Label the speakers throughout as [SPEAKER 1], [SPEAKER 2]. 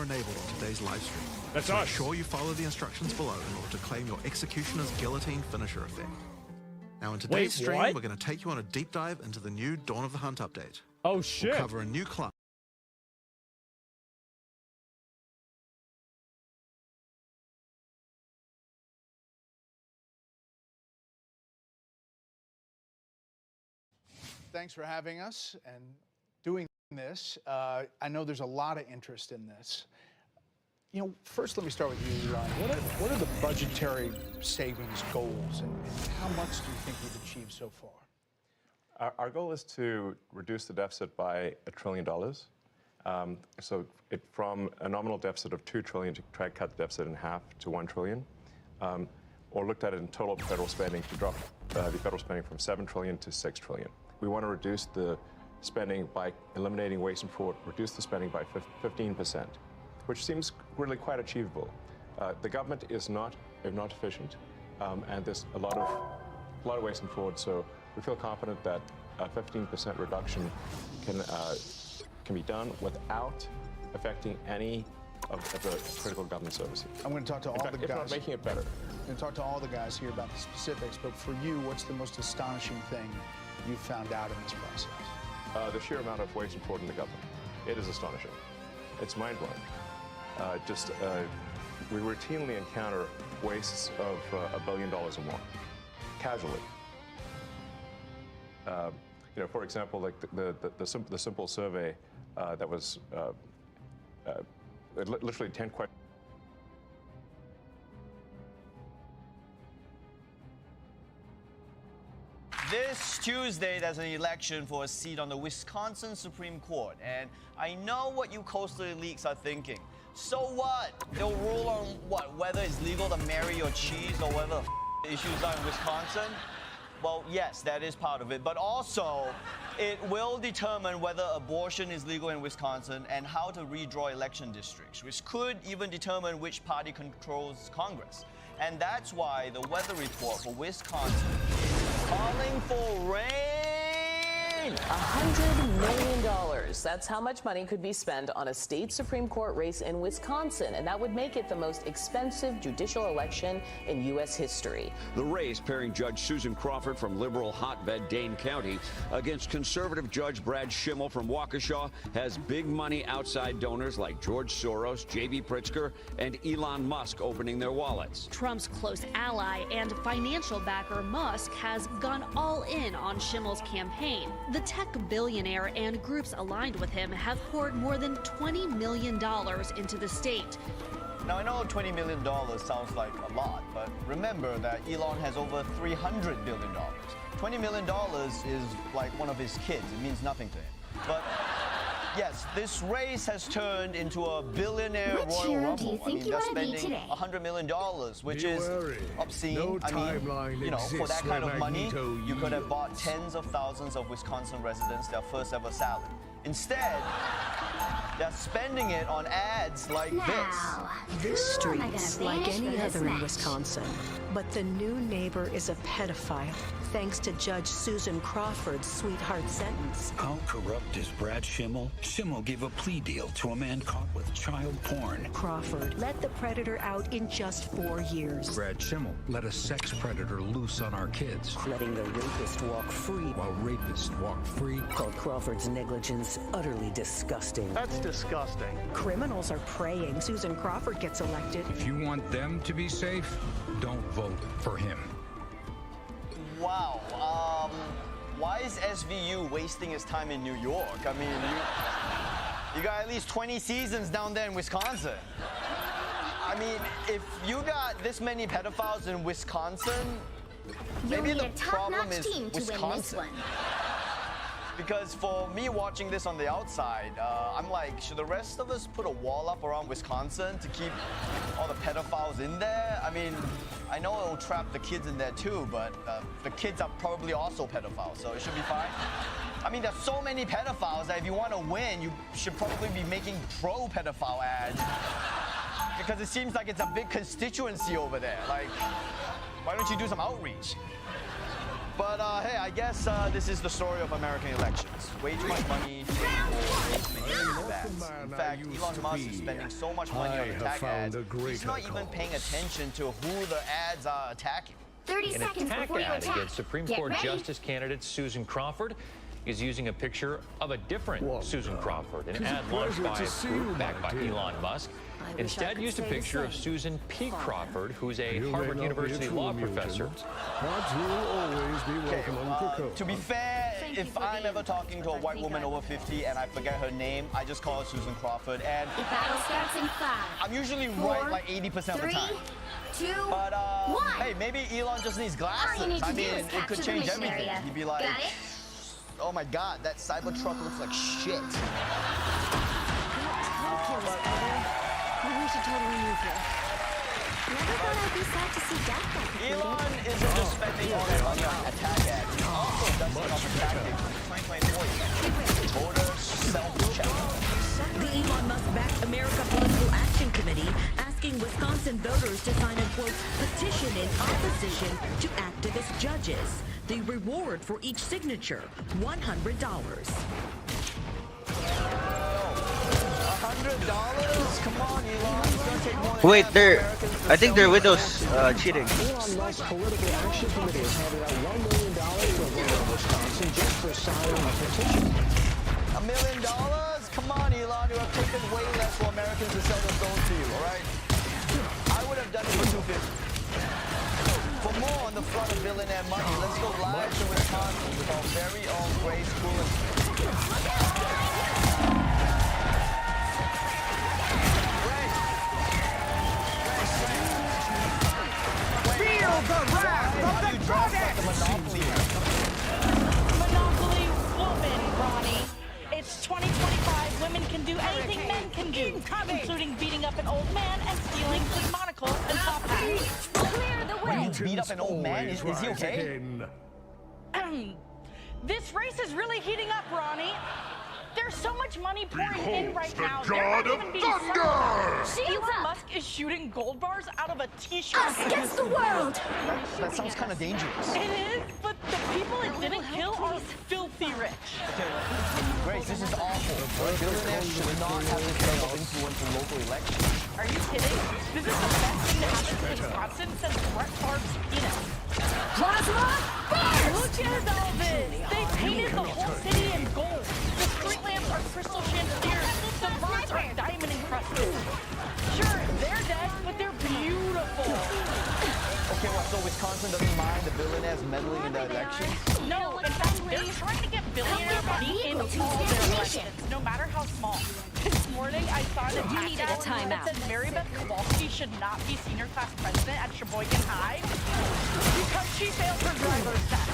[SPEAKER 1] enabled on today's live stream.
[SPEAKER 2] That's
[SPEAKER 1] so
[SPEAKER 2] us.
[SPEAKER 1] Make sure you follow the instructions below in order to claim your Executioner's Guillotine finisher effect. Now in today's stream,
[SPEAKER 2] what?
[SPEAKER 1] we're going to take you on a deep dive into the new Dawn of the Hunt update.
[SPEAKER 2] Oh, shit.
[SPEAKER 1] We'll cover a new class.
[SPEAKER 3] Thanks for having us and doing this. I know there's a lot of interest in this. You know, first let me start with you, Elon. What are the budgetary savings goals and how much do you think we've achieved so far?
[SPEAKER 4] Our goal is to reduce the deficit by $1 trillion. From a nominal deficit of $2 trillion to try to cut the deficit in half to $1 trillion, or looked at it in total federal spending to drop the federal spending from $7 trillion to $6 trillion. We want to reduce the spending by eliminating waste and fraud, reduce the spending by 15%, which seems really quite achievable. The government is not efficient, and there's a lot of waste and fraud. So we feel confident that a 15% reduction can be done without affecting any of the critical government services.
[SPEAKER 3] I'm going to talk to all the guys.
[SPEAKER 4] If not making it better.
[SPEAKER 3] I'm going to talk to all the guys here about the specifics, but for you, what's the most astonishing thing you found out in this process?
[SPEAKER 4] The sheer amount of waste and fraud in the government. It is astonishing. It's mind-blowing. We routinely encounter wastes of $1 billion or more, casually. For example, like the simple survey that was literally 10 questions.
[SPEAKER 5] This Tuesday, there's an election for a seat on the Wisconsin Supreme Court, and I know what you coastal elites are thinking. So what? They'll rule on what? Whether it's legal to marry your cheese or whether the issues are in Wisconsin? Well, yes, that is part of it, but also it will determine whether abortion is legal in Wisconsin and how to redraw election districts, which could even determine which party controls Congress. And that's why the weather report for Wisconsin is calling for rain.
[SPEAKER 6] $100 million. That's how much money could be spent on a state Supreme Court race in Wisconsin, and that would make it the most expensive judicial election in U.S. history.
[SPEAKER 7] The race pairing Judge Susan Crawford from liberal hotbed Dane County against conservative Judge Brad Schimmel from Waukesha has big money outside donors like George Soros, J.B. Pritzker, and Elon Musk opening their wallets.
[SPEAKER 8] Trump's close ally and financial backer Musk has gone all in on Schimmel's campaign. The tech billionaire and groups aligned with him have poured more than $20 million into the state.
[SPEAKER 5] Now, I know $20 million sounds like a lot, but remember that Elon has over $300 billion. $20 million is like one of his kids. It means nothing to him. But yes, this race has turned into a billionaire Royal Rumble. I mean, they're spending $100 million, which is obscene.
[SPEAKER 2] No
[SPEAKER 5] I mean, for that kind of money, you could have bought tens of thousands of Wisconsin residents their first ever salad. Instead, they're spending it on ads like this.
[SPEAKER 9] This street's like any other in Wisconsin, but the new neighbor is a pedophile, thanks to Judge Susan Crawford's sweetheart sentence.
[SPEAKER 10] How corrupt is Brad Schimmel? Schimmel gave a plea deal to a man caught with child porn.
[SPEAKER 9] Crawford let the predator out in just 4 years.
[SPEAKER 11] Brad Schimmel let a sex predator loose on our kids.
[SPEAKER 12] Letting the rapist walk free.
[SPEAKER 11] While rapists walk free.
[SPEAKER 12] Called Crawford's negligence utterly disgusting.
[SPEAKER 13] That's disgusting.
[SPEAKER 9] Criminals are praying Susan Crawford gets elected.
[SPEAKER 11] If you want them to be safe, don't vote for him.
[SPEAKER 5] Wow. Why is SVU wasting its time in New York? I mean, you got at least 20 seasons down there in Wisconsin. I mean, if you got this many pedophiles in Wisconsin, maybe the problem is Wisconsin. Because for me watching this on the outside, I'm like, should the rest of us put a wall up around Wisconsin to keep all the pedophiles in there? I mean, I know it'll trap the kids in there too, but the kids are probably also pedophiles, so it should be fine. I mean, there's so many pedophiles that if you want to win, you should probably be making pro-pedophile ads. Because it seems like it's a big constituency over there. Like, why don't you do some outreach? But hey, I guess this is the story of American elections. Way too much money for ads. In fact, Elon Musk is spending so much money on attack ads, he's not even paying attention to who the ads are attacking.
[SPEAKER 2] 30 seconds before you attack. Against Supreme Court Justice candidate Susan Crawford is using a picture of a different Susan Crawford, an ad launched by a group backed by Elon Musk. Instead, used a picture of Susan P. Crawford, who's a Harvard University law professor.
[SPEAKER 5] To be fair, if I'm ever talking to a white woman over 50 and I forget her name, I just call her Susan Crawford. And
[SPEAKER 2] The battle starts in 5.
[SPEAKER 5] I'm usually
[SPEAKER 2] 4,
[SPEAKER 5] right like 80% of the time.
[SPEAKER 2] 3, 2,
[SPEAKER 5] But
[SPEAKER 2] 1.
[SPEAKER 5] hey, maybe Elon just needs
[SPEAKER 2] All
[SPEAKER 5] glasses.
[SPEAKER 2] you need to
[SPEAKER 5] I
[SPEAKER 2] do
[SPEAKER 5] mean,
[SPEAKER 2] is
[SPEAKER 5] it
[SPEAKER 2] capture
[SPEAKER 5] could
[SPEAKER 2] the
[SPEAKER 5] change
[SPEAKER 2] mission
[SPEAKER 5] everything.
[SPEAKER 2] area.
[SPEAKER 5] He'd be like,
[SPEAKER 2] Got it?
[SPEAKER 5] oh my God, that Cybertruck looks like shit.
[SPEAKER 2] We should totally move here. Never thought I'd be sad to see death back.
[SPEAKER 5] Elon isn't just spending all that money on attack ads. He's also dusting off the tactics from the 2024 voters self-check.
[SPEAKER 13] The Elon Musk-backed America Political Action Committee asking Wisconsin voters to sign a, quote, petition in opposition to activist judges. The reward for each signature, $100.
[SPEAKER 5] $100? Come on, Elon. It's gonna take more than
[SPEAKER 14] Wait,
[SPEAKER 5] half
[SPEAKER 14] they're.
[SPEAKER 5] Americans to
[SPEAKER 14] I think
[SPEAKER 5] sell
[SPEAKER 14] they're
[SPEAKER 5] their
[SPEAKER 14] widows cheating.
[SPEAKER 15] Elon Musk's Political Action Committee has handed out $1 million to a voter in Wisconsin just for signing a petition.
[SPEAKER 5] $1 million? Come on, Elon. You have taken way less for Americans to sell their souls to you, all right? I would have done it for $250. For more on the flood of billionaire money, let's go live to Wisconsin with our very own Grace Coolin.
[SPEAKER 16] Monopoly woman, Ronnie. It's 2025. Women can do anything men can do, including beating up an old man and stealing his monocle and top hat.
[SPEAKER 5] Clear the way. Beat up an old man? Is he okay?
[SPEAKER 16] This race is really heating up, Ronnie. There's so much money pouring in right now.
[SPEAKER 17] God
[SPEAKER 16] They're
[SPEAKER 17] of
[SPEAKER 16] not even being
[SPEAKER 17] Thunder!
[SPEAKER 16] sold. Elon Musk is shooting gold bars out of a t-shirt.
[SPEAKER 2] Us against the world!
[SPEAKER 5] That sounds kind of dangerous.
[SPEAKER 16] It is, but the people it didn't kill are filthy rich.
[SPEAKER 5] Grace, this is awful. Billionaires should not have this level of influence in local elections.
[SPEAKER 16] Are you kidding? This is the best thing to happen to Wisconsin since Brett Favre's penis.
[SPEAKER 2] Plasma burst!
[SPEAKER 16] Look at all this! They painted the whole city in gold. The street lamps are crystal chandeliers. The birds are diamond encrusted. Sure, they're dead, but they're beautiful.
[SPEAKER 5] Okay, well, so Wisconsin doesn't mind the billionaires meddling in the elections?
[SPEAKER 16] No, in fact, they're trying to get billionaire money in all their elections, no matter how small. This morning, I saw an attack ad that said Mary Beth Kowalski should not be senior class president at Sheboygan High because she failed her driver's test.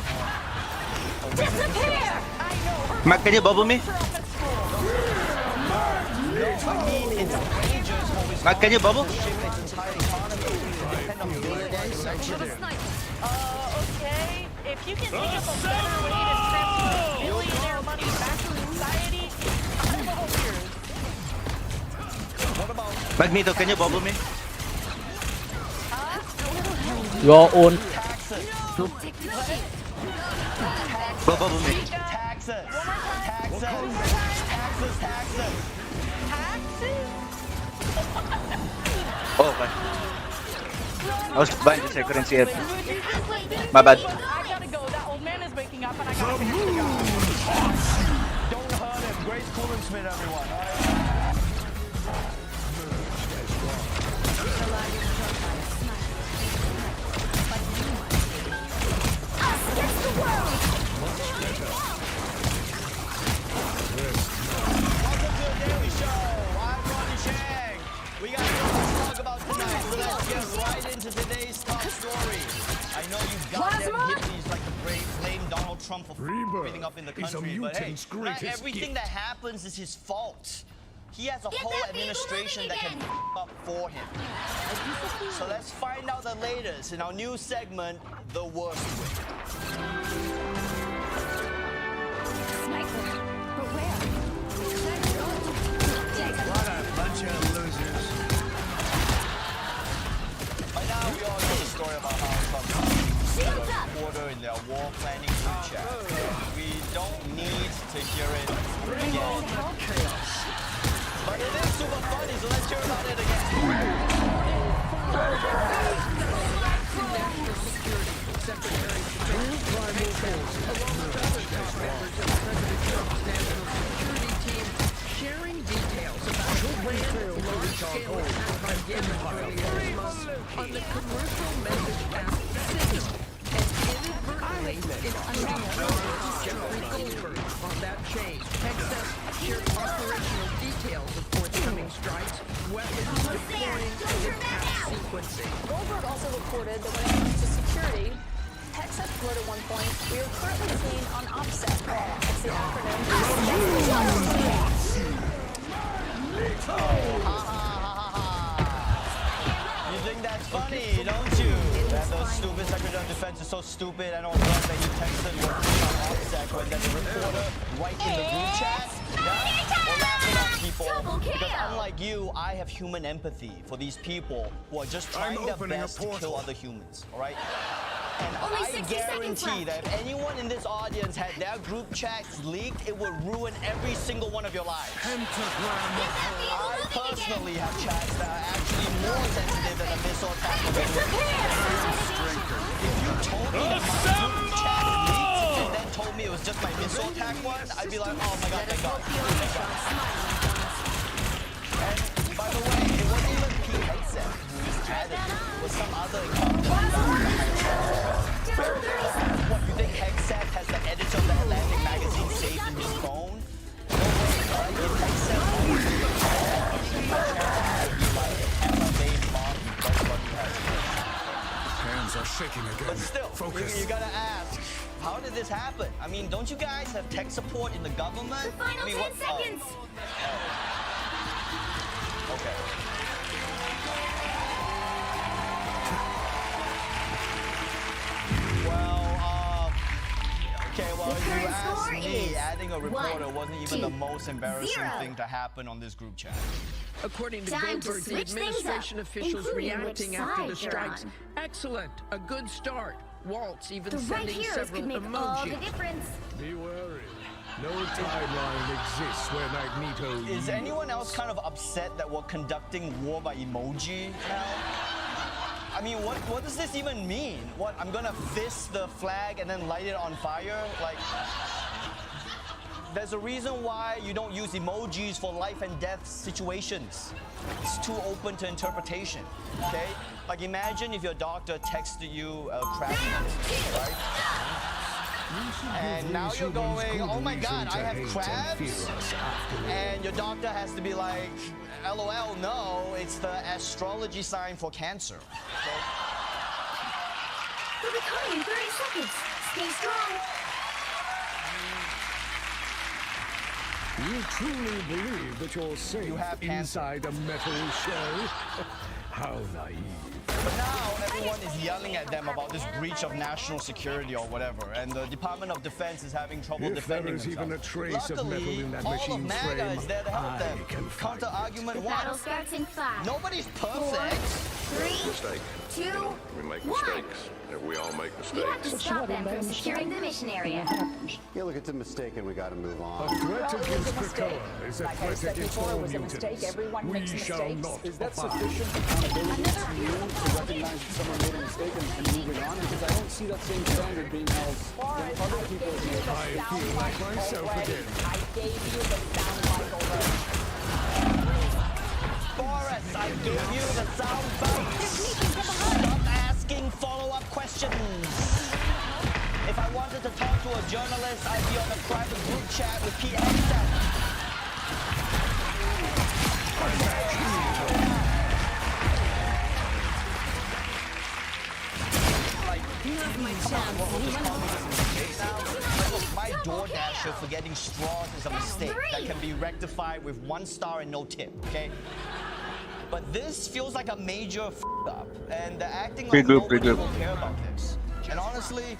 [SPEAKER 2] Disappear!
[SPEAKER 16] I know.
[SPEAKER 14] Mac, can you bubble me? Mac, can you bubble?
[SPEAKER 16] Okay. If you can think of a better way to transfer billionaire money back to society, I'm all ears.
[SPEAKER 5] What about
[SPEAKER 14] Magneto, can you bubble me?
[SPEAKER 18] Your own.
[SPEAKER 14] Bubble me.
[SPEAKER 5] Taxes. Taxes. Taxes.
[SPEAKER 14] Oh, okay. I was blind, just I couldn't see it. My bad.
[SPEAKER 16] I gotta go. That old man is waking up and I gotta finish the job.
[SPEAKER 5] Don't hurt him. Grace Coolin, everyone.
[SPEAKER 2] Us against the world!
[SPEAKER 5] Welcome to the Daily Show. I'm Ronnie Chang. We got so much to talk about tonight, so let's get right into today's top story. I know you've got them hippies like the brave blame Donald Trump for breathing up in the country, but hey, not everything that happens is his fault. He has a whole administration that can up for him. So let's find out the latest in our new segment, The Worst Way.
[SPEAKER 2] Sniper. But where?
[SPEAKER 17] What a bunch of losers.
[SPEAKER 5] By now, we all know the story about how Trump quarter in their war planning hear it again. But it is super funny, so let's hear about it again.
[SPEAKER 17] National Security Secretary along with other top members of President Trump's national security team, sharing details about the planned large-scale attack on Yemen earlier this month on the commercial message app Signal. And inadvertently, it's Jeffrey Goldberg on that chain. Texas shared operational details of forthcoming strikes, weapons deploying, and attack sequencing.
[SPEAKER 6] Goldberg also reported that when it comes to security, Texas wrote at one point, we are currently seeing on OPSEC. That's the acronym.
[SPEAKER 5] You think that's funny, don't you? That those stupid Secretary of Defense is so stupid. I don't love that he texted what on OPSEC when there's a reporter right in the group chat. Yeah? We're laughing at people because unlike you, I have human empathy for these people who are just trying their best to kill other humans. All right? And I guarantee that if anyone in this audience had their group chats leaked, it would ruin every single one of your lives. I personally have chats that are actually more sensitive than a missile attack. If you told me that my group chat leaked and then told me it was just my missile attack one, I'd be like, oh my god, thank God. And by the way, it wasn't even Pete Hegseth who's added it. It was some other What, you think Hegseth has the editor of the Atlantic magazine saved in his phone? No way, right? If Hegseth was
[SPEAKER 11] Hands are shaking again.
[SPEAKER 5] But still,
[SPEAKER 11] Focus.
[SPEAKER 5] you gotta ask, how did this happen? I mean, don't you guys have tech support in the government?
[SPEAKER 19] The final 10 seconds.
[SPEAKER 5] Okay. Okay, well, you asked me, adding a reporter wasn't even the most embarrassing thing to happen on this group chat.
[SPEAKER 17] According to Goldberg, the administration officials reacting after the strikes. Excellent, a good start. Waltz even sending several emojis.
[SPEAKER 19] Be
[SPEAKER 17] wary.
[SPEAKER 19] No timeline exists where Magneto...
[SPEAKER 5] Is anyone else kind of upset that we're conducting war by emoji now? I mean, what does this even mean? What, I'm gonna fist the flag and then light it on fire? Like, there's a reason why you don't use emojis for life and death situations. It's too open to interpretation, okay? Like, imagine if your doctor texted you a crab, right? And now you're going, oh my god, I have crabs? And your doctor has to be like, LOL, no, it's the astrology sign for cancer. Okay?
[SPEAKER 19] We'll be coming in 30 seconds. Stay strong.
[SPEAKER 20] You truly believe that you're safe inside a metal shell? How naive.
[SPEAKER 5] But now everyone is yelling at them about this breach of national security or whatever, and the Department of Defense is having trouble defending themselves.
[SPEAKER 20] If there is even a trace of metal in that
[SPEAKER 5] all
[SPEAKER 20] machine's
[SPEAKER 5] of MAGA
[SPEAKER 20] frame,
[SPEAKER 5] is there to help them. Counter-argument one.
[SPEAKER 19] Battle starts in 5.
[SPEAKER 5] Nobody's
[SPEAKER 19] 4,
[SPEAKER 5] perfect.
[SPEAKER 19] 3, 2,
[SPEAKER 21] We make
[SPEAKER 19] 1.
[SPEAKER 21] mistakes. We all make
[SPEAKER 19] You have to
[SPEAKER 21] mistakes.
[SPEAKER 19] stop them from securing the mission area.
[SPEAKER 22] Yeah, look, it's a mistake and we gotta move on.
[SPEAKER 20] A threat against Krakoa is a
[SPEAKER 23] Like I
[SPEAKER 20] threat
[SPEAKER 23] said
[SPEAKER 20] against
[SPEAKER 23] before,
[SPEAKER 20] all
[SPEAKER 23] it was a
[SPEAKER 20] mutants.
[SPEAKER 23] mistake. Everyone
[SPEAKER 20] We
[SPEAKER 23] makes
[SPEAKER 20] shall
[SPEAKER 23] mistakes.
[SPEAKER 20] not
[SPEAKER 23] Is that
[SPEAKER 20] abide.
[SPEAKER 23] sufficient accountability to you to recognize that someone made a mistake and moving on? Because I don't see that same standard being held in other people's cases.
[SPEAKER 20] I feel like myself again.
[SPEAKER 23] I gave you the soundbite already.
[SPEAKER 5] Forrest, I gave you the soundbite. Stop asking follow-up questions. If I wanted to talk to a journalist, I'd be on a private group chat with Pete Hegseth. My DoorDasher for getting straws is a mistake that can be rectified with 1 star and no tip, okay? But this feels like a major up, and they're acting like nobody will care about this. And honestly,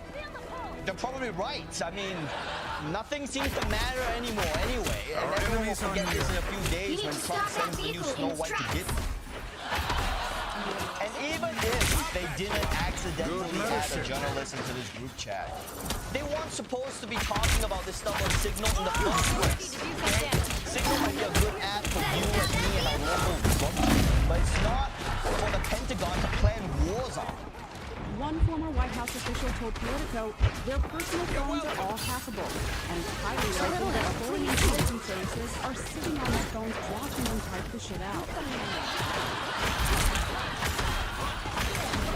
[SPEAKER 5] they're probably right. I mean, nothing seems to matter anymore anyway, and everyone will forget this in a few days when Trump sends the new Snow White to Disney. And even if they didn't accidentally add a journalist into this group chat, they weren't supposed to be talking about this stuff on Signal in the first place. Okay? Signal might be a good app for you and me and our local government, but it's not for the Pentagon to plan wars on.
[SPEAKER 1] One former White House official told Politico their personal phones are all hackable, and it's highly likely that foreign intelligence services are sitting on their phones watching them type the shit out.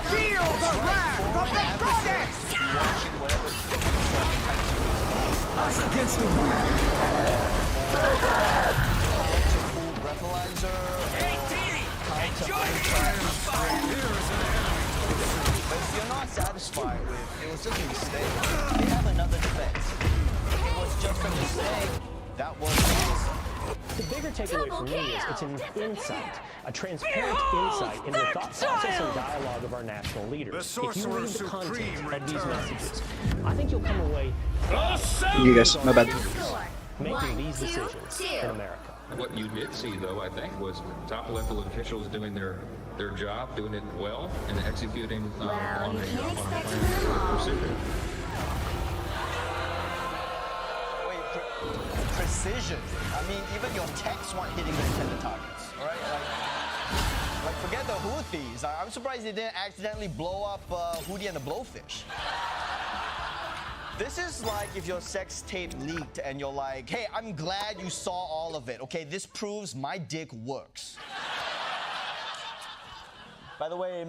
[SPEAKER 3] Feel the wrath of the goddess! Us against the world.
[SPEAKER 5] Breathalyzer. But if you're not satisfied with it was just a mistake, they have another defense. It was just a mistake. That was awesome.
[SPEAKER 15] The bigger takeaway for me is it's an insight, a transparent insight into the thought process and dialogue of our national leaders. If you read the content of these messages, I think you'll come away
[SPEAKER 14] You guys, my bad.
[SPEAKER 15] making these decisions in America.
[SPEAKER 11] What you did see, though, I think, was top-level officials doing their job, doing it well, and executing on a plan for procedure.
[SPEAKER 5] Precision. I mean, even your texts weren't hitting the intended targets, all right? Like forget the Houthis. I'm surprised they didn't accidentally blow up Houthi and the Blowfish. This is like if your sex tape leaked and you're like, hey, I'm glad you saw all of it, okay? This proves my dick works. By the way,